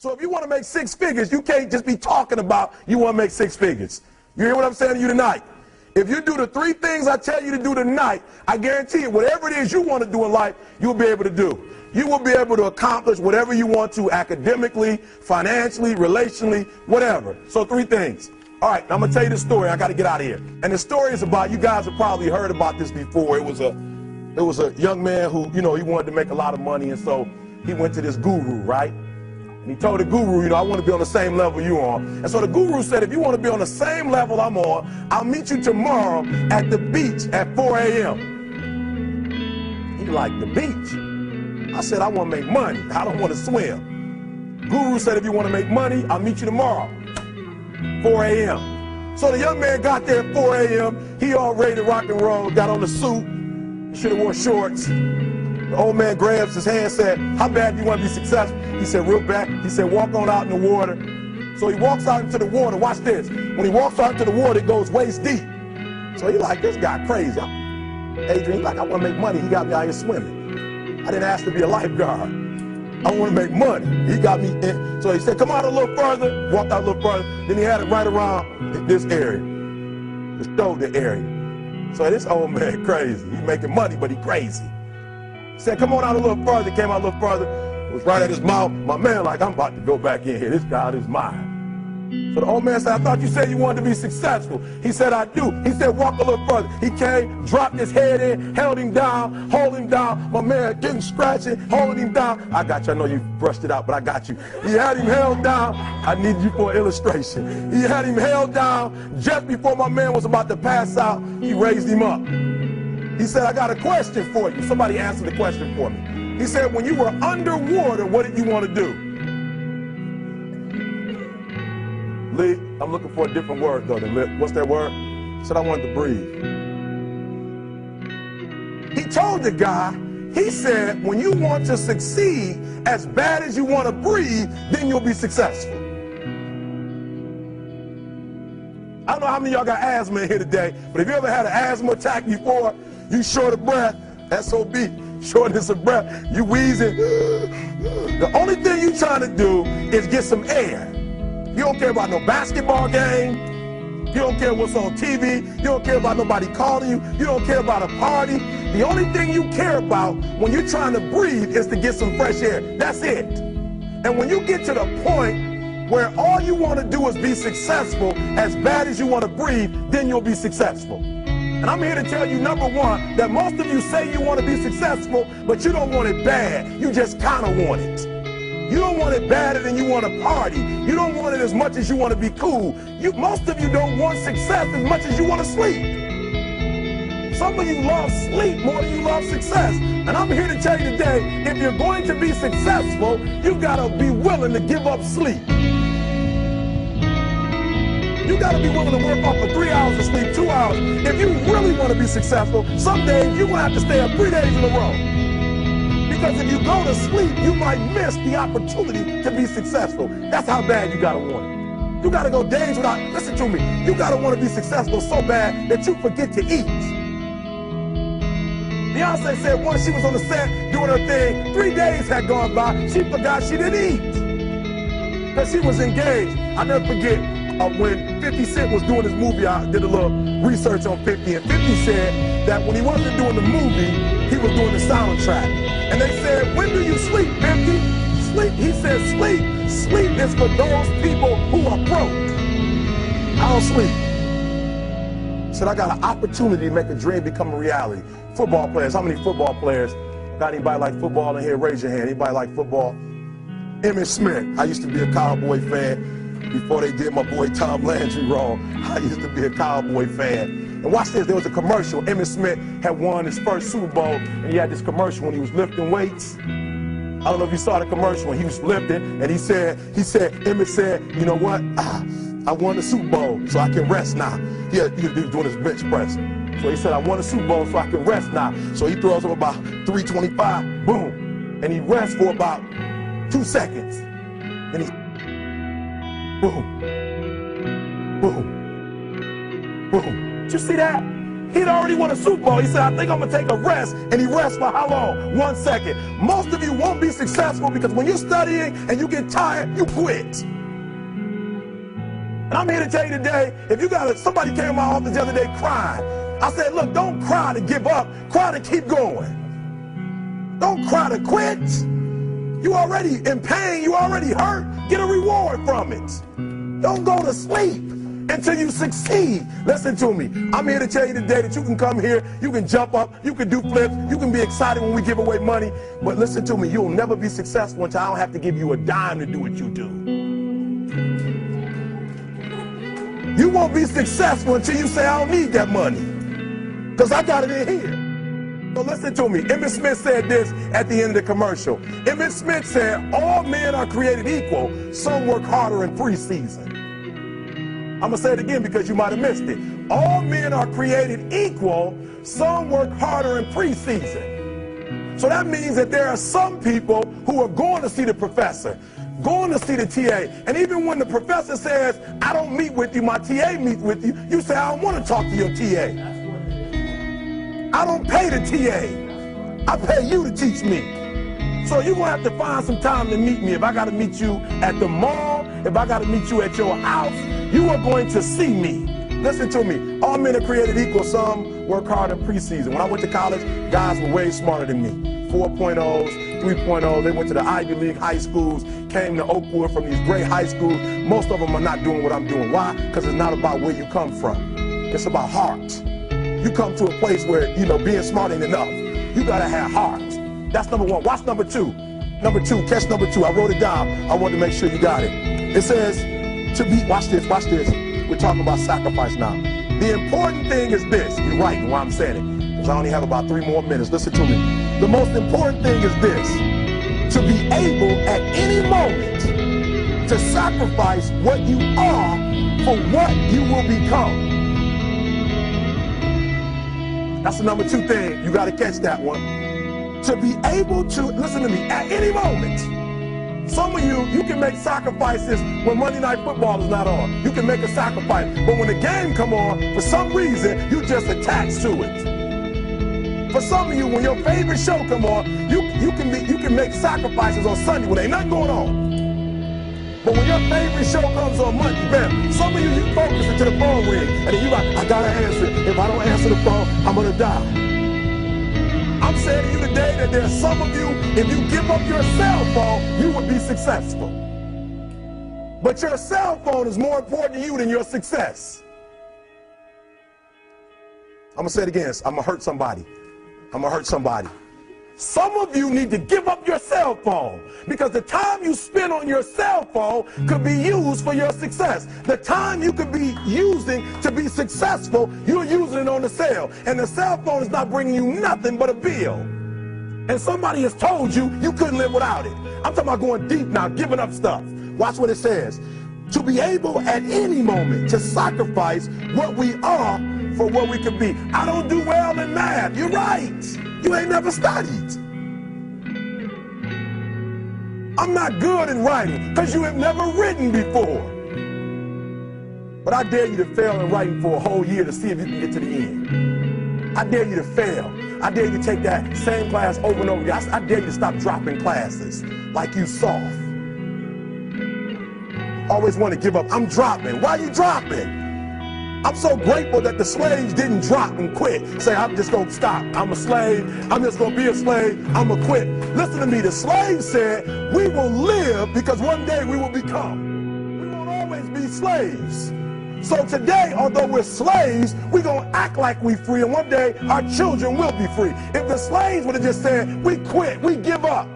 So if you want to make six figures, you can't just be talking about you want to make six figures. You hear what I'm saying to you tonight? If you do the three things I tell you to do tonight, I guarantee you, whatever it is you want to do in life, you'll be able to do. You will be able to accomplish whatever you want to academically, financially, relationally, whatever. So three things. All right, I'm going to tell you the story. I got to get out of here. And the story is about, you guys have probably heard about this before. It was a young man who, he wanted to make a lot of money, and so he went to this guru, right? And he told the guru, I want to be on the same level you on. And so the guru said, if you want to be on the same level I'm on, I'll meet you tomorrow at the beach at 4 a.m. He like, the beach? I said, I want to make money. I don't want to swim. Guru said, if you want to make money, I'll meet you tomorrow, 4 a.m. So the young man got there at 4 a.m. He all ready to rock and roll, got on the suit. He should have wore shorts. The old man grabs his hand and said, how bad do you want to be successful? He said, real bad. He said, walk on out in the water. So he walks out into the water. Watch this. When he walks out into the water, it goes waist deep. So he like, this guy crazy. Adrian, he's like, I want to make money. He got me out here swimming. I didn't ask to be a lifeguard. I want to make money. He got me in. So he said, come out a little further. Walked out a little further. Then he had it right around this area, the shoulder area. So this old man crazy. He's making money, but he crazy. He said, come on out a little further. Came out a little further. It was right at his mouth. My man like, I'm about to go back in here. This guy is mine. So the old man said, I thought you said you wanted to be successful. He said, I do. He said, walk a little further. He came, dropped his head in, held him down, hold him down. My man getting scratching, holding him down. I got you. I know you brushed it out, but I got you. He had him held down. I need you for an illustration. He had him held down. Just before my man was about to pass out, he raised him up. He said, I got a question for you. Somebody answer the question for me. He said, when you were underwater, what did you want to do? Lee, I'm looking for a different word though than lip. What's that word? He said, I wanted to breathe. He told the guy, he said, when you want to succeed as bad as you want to breathe, then you'll be successful. I don't know how many of y'all got asthma in here today, but if you ever had an asthma attack before, you short of breath, SOB, shortness of breath, you wheezing. The only thing you trying to do is get some air. You don't care about no basketball game. You don't care what's on TV. You don't care about nobody calling you. You don't care about a party. The only thing you care about when you're trying to breathe is to get some fresh air. That's it. And when you get to the point where all you want to do is be successful as bad as you want to breathe, then you'll be successful. And I'm here to tell you, number one, that most of you say you want to be successful, but you don't want it bad. You just kind of want it. You don't want it badder than you want to party. You don't want it as much as you want to be cool. Most of you don't want success as much as you want to sleep. Some of you love sleep more than you love success. And I'm here to tell you today, if you're going to be successful, you've got to be willing to give up sleep. You got to be willing to work off for 3 hours of sleep, 2 hours. If you really want to be successful, some days you're going to have to stay up 3 days in a row. Because if you go to sleep, you might miss the opportunity to be successful. That's how bad you got to want it. You got to go days without, listen to me, you got to want to be successful so bad that you forget to eat. Beyonce said once she was on the set doing her thing, 3 days had gone by, she forgot she didn't eat. Because she was engaged. I'll never forget when 50 Cent was doing his movie, I did a little research on 50, and 50 said that when he wasn't doing the movie, he was doing the soundtrack. And they said, when do you sleep, 50? Sleep, he said, sleep. Sleep is for those people who are broke. I don't sleep. He said, I got an opportunity to make a dream become a reality. Football players, how many football players? Got anybody like football in here? Raise your hand. Anybody like football? Emmitt Smith. I used to be a Cowboy fan before they did my boy Tom Landry wrong. I used to be a Cowboy fan. And watch this, there was a commercial. Emmitt Smith had won his first Super Bowl, and he had this commercial when he was lifting weights. I don't know if you saw the commercial when he was lifting, and Emmitt said, you know what? I won the Super Bowl, so I can rest now. He was doing his bench press. So he said, I won the Super Bowl, so I can rest now. So he throws up about 325, boom. And he rests for about 2 seconds. And he, boom, boom, boom. Did you see that? He'd already won a Super Bowl. He said, I think I'm going to take a rest. And he rests for how long? 1 second. Most of you won't be successful because when you're studying and you get tired, you quit. And I'm here to tell you today, if you got somebody came to my office the other day crying. I said, look, don't cry to give up. Cry to keep going. Don't cry to quit. You already in pain. You already hurt. Get a reward from it. Don't go to sleep until you succeed. Listen to me. I'm here to tell you today that you can come here, you can jump up, you can do flips, you can be excited when we give away money. But listen to me, you'll never be successful until I don't have to give you a dime to do what you do. You won't be successful until you say, I don't need that money, because I got it in here. So listen to me. Emmett Smith said this at the end of the commercial. Emmett Smith said, all men are created equal. Some work harder in preseason. I'm going to say it again because you might have missed it. All men are created equal. Some work harder in preseason. So that means that there are some people who are going to see the professor, going to see the TA. And even when the professor says, I don't meet with you, my TA meets with you, you say, I don't want to talk to your TA. I don't pay the TA. I pay you to teach me. So you're going to have to find some time to meet me. If I got to meet you at the mall, if I got to meet you at your house, you are going to see me. Listen to me. All men are created equal. Some work hard in preseason. When I went to college, guys were way smarter than me. 4.0s, 3.0s. They went to the Ivy League high schools, came to Oakwood from these great high schools. Most of them are not doing what I'm doing. Why? Because it's not about where you come from. It's about heart. You come to a place where, being smart ain't enough. You got to have heart. That's number one. Watch number two. Number two, catch number two. I wrote it down. I wanted to make sure you got it. It says, watch this. We're talking about sacrifice now. The important thing is this. You're right while I'm saying it, because I only have about 3 more minutes. Listen to me. The most important thing is this. To be able at any moment to sacrifice what you are for what you will become. That's the number 2 thing. You got to catch that one. To be able to, listen to me, at any moment. Some of you can make sacrifices when Monday Night Football is not on. You can make a sacrifice. But when the game come on, for some reason, you just attached to it. For some of you, when your favorite show come on, you can make sacrifices on Sunday when ain't nothing going on. But when your favorite show comes on Monday, bam, some of you focus until the phone ring, and then you like, I gotta answer it. If I don't answer the phone, I'm gonna die. I'm saying to you today that there's some of you, if you give up your cell phone, you would be successful. But your cell phone is more important to you than your success. I'm gonna say it again. I'm gonna hurt somebody. Some of you need to give up your cell phone, because the time you spend on your cell phone could be used for your success. The time you could be using to be successful, you're using it on the cell. And the cell phone is not bringing you nothing but a bill. And somebody has told you you couldn't live without it. I'm talking about going deep now, giving up stuff. Watch what it says. To be able at any moment to sacrifice what we are for what we could be. I don't do well in math. You're right. You ain't never studied. I'm not good in writing because you have never written before. But I dare you to fail in writing for a whole year to see if you can get to the end. I dare you to fail. I dare you to take that same class over and over again. I dare you to stop dropping classes like you soft. Always want to give up. I'm dropping. Why are you dropping? I'm so grateful that the slaves didn't drop and quit. Say, I'm just going to stop. I'm a slave. I'm just going to be a slave. I'm going to quit. Listen to me. The slaves said, we will live because one day we will become. We won't always be slaves. So today, although we're slaves, we're going to act like we're free, and one day our children will be free. If the slaves would have just said, we quit, we give up,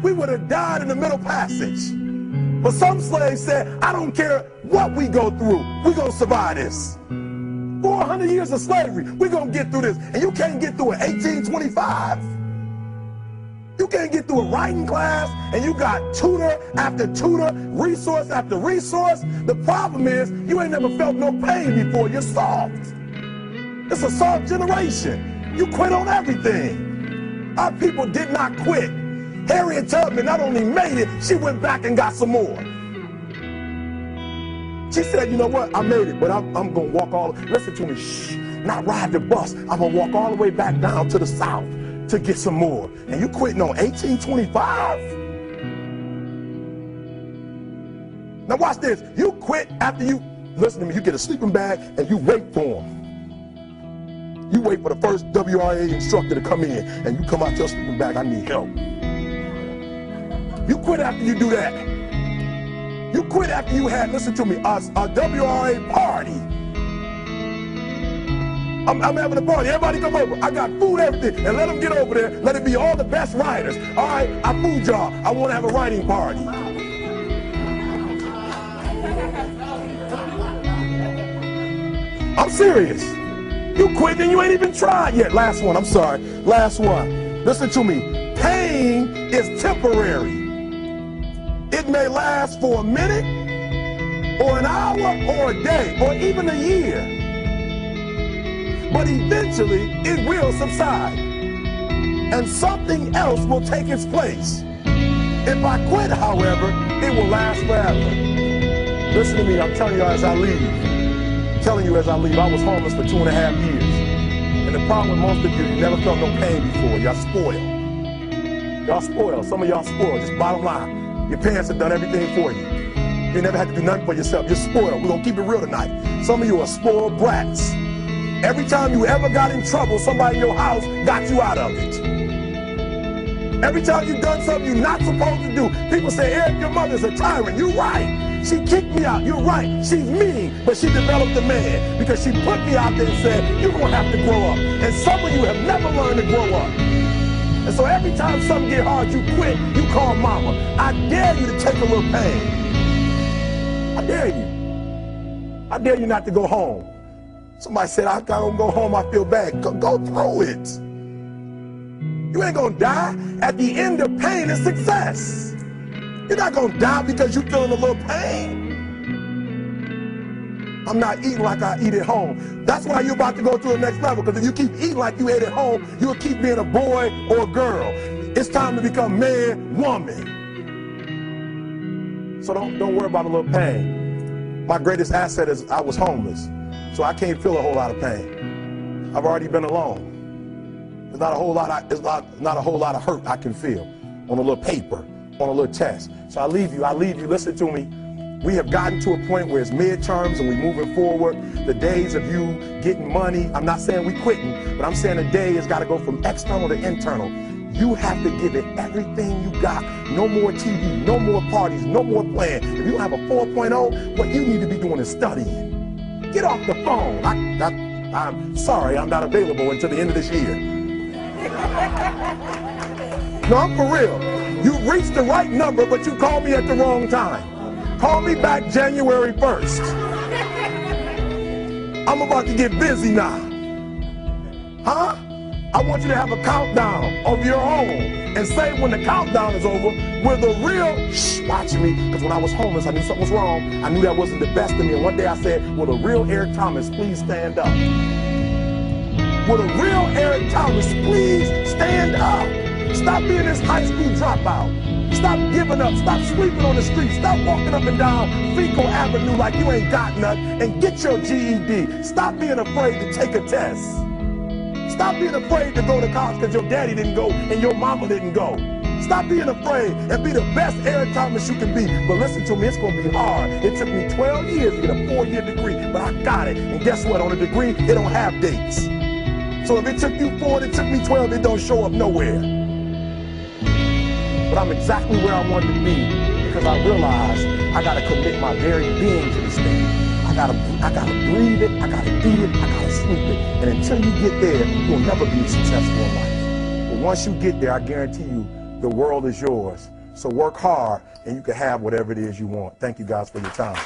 we would have died in the middle passage. But some slaves said, I don't care what we go through, we're going to survive this. 400 years of slavery, we're going to get through this. And you can't get through it 1825. You can't get through a writing class, and you got tutor after tutor, resource after resource. The problem is, you ain't never felt no pain before. You're soft. It's a soft generation. You quit on everything. Our people did not quit. Harriet Tubman not only made it, she went back and got some more. She said, you know what, I made it, but I'm going to walk all, listen to me, shh. not ride the bus. I'm going to walk all the way back down to the south to get some more. And you quitting on 1825? Now watch this. You quit after you, listen to me, you get a sleeping bag and you wait for them. You wait for the first WRA instructor to come in and you come out your sleeping bag, I need help. You quit after you do that. You quit after you had, listen to me, a WRA party. I'm having a party. Everybody come over. I got food, everything. And let them get over there. Let it be all the best writers. All right, I fooled y'all. I want to have a writing party. I'm serious. You quit and you ain't even tried yet. Last one. I'm sorry. Last one. Listen to me. Pain is temporary. It may last for a minute or an hour or a day or even a year. But eventually, it will subside. And something else will take its place. If I quit, however, it will last forever. Listen to me, I'm telling you as I leave. I'm telling you as I leave, I was homeless for 2.5 years. And the problem with most of you never felt no pain before. Y'all spoiled. Y'all spoiled. Some of y'all spoiled, just bottom line. Your parents have done everything for you. You never had to do nothing for yourself. You're spoiled. We're going to keep it real tonight. Some of you are spoiled brats. Every time you ever got in trouble, somebody in your house got you out of it. Every time you've done something you're not supposed to do, people say, Eric, your mother's a tyrant. You're right. She kicked me out. You're right. She's mean, but she developed a man because she put me out there and said, you're going to have to grow up. And some of you have never learned to grow up. And so every time something get hard, you quit, you call mama. I dare you to take a little pain. I dare you. I dare you not to go home. Somebody said, I don't go home, I feel bad. Go through it. You ain't gonna die. At the end of pain is success. You're not gonna die because you're feeling a little pain. I'm not eating like I eat at home. That's why you're about to go to the next level, because if you keep eating like you ate at home, you'll keep being a boy or a girl. It's time to become man, woman. So don't worry about a little pain. My greatest asset is I was homeless. So I can't feel a whole lot of pain. I've already been alone. There's not a whole lot of hurt I can feel on a little paper, on a little test. So I leave you, listen to me. We have gotten to a point where it's midterms and we're moving forward. The days of you getting money, I'm not saying we quitting, but I'm saying the day has got to go from external to internal. You have to give it everything you got. No more TV, no more parties, no more playing. If you don't have a 4.0, what you need to be doing is studying. Get off the phone. I'm sorry, I'm not available until the end of this year. No, I'm for real. You reached the right number, but you called me at the wrong time. Call me back January 1st. I'm about to get busy now. Huh? I want you to have a countdown of your own and say when the countdown is over, we're the real, watch me, because when I was homeless, I knew something was wrong. I knew that wasn't the best of me. And one day I said, will the real Eric Thomas please stand up? Will the real Eric Thomas please stand up? Stop being this high school dropout. Stop giving up. Stop sleeping on the street. Stop walking up and down Fecal Avenue like you ain't got nothing, and get your GED. Stop being afraid to take a test. Stop being afraid to go to college because your daddy didn't go and your mama didn't go. Stop being afraid and be the best Eric Thomas you can be. But listen to me, it's going to be hard. It took me 12 years to get a 4-year degree, but I got it. And guess what? On a degree, it don't have dates. So if it took you 4 and it took me 12, it don't show up nowhere. But I'm exactly where I wanted to be because I realized I got to commit my very being to this thing. I gotta breathe it, I gotta eat it, I gotta sleep it. And until you get there, you'll never be successful in life. But once you get there, I guarantee you, the world is yours. So work hard and you can have whatever it is you want. Thank you guys for your time.